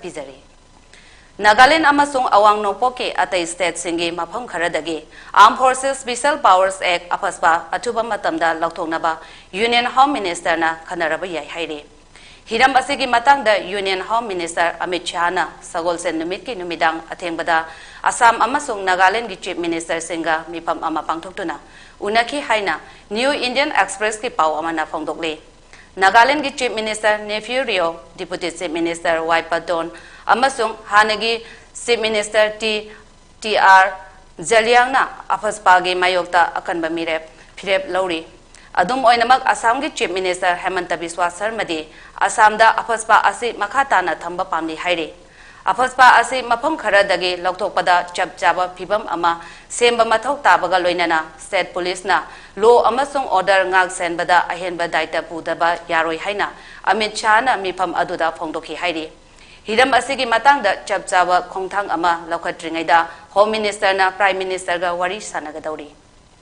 pizari. Nagaland amasung awang nongpoke atay state singi mapam kharadagi Armed Forces Special Powers Act AFSPA atuba matamda lautonaba Union Home Minister na kanaraba yai hairi. Hiram asigi matangda Union Home Minister Amit Shah na sagol sen numit ki numidang athengbada Assam amasung Nagaland gi Chief Minister singa mipam ama pangthoktuna unaki haina New Indian Express ki pau amana phongdokle. Nagaland gi Chief Minister Nephew Rio, Deputy Chief Minister Waipadon amasung hanagi Chief Minister TR Jaliang na AFSPA gi mayokta akanba mirep phirep lauri. Adum oinamak Assam gi Chief Minister Hemanta Biswa Sarmadi Assam da AFSPA asi makhata na thamba pamli hairi. AFSPA asi mafam khara dagi lauthokpada chap chaba phibam ama semba mathok tabaga loinana state police na law amasung order ngak senbada ahenba daita pudaba yaroi haina Amit Shah na mifam aduda phongdokhi hairi. Hiram asigi matangda chap chaba khongthang ama laukhatringaida Home Minister na Prime Minister ga wari sanagadauri.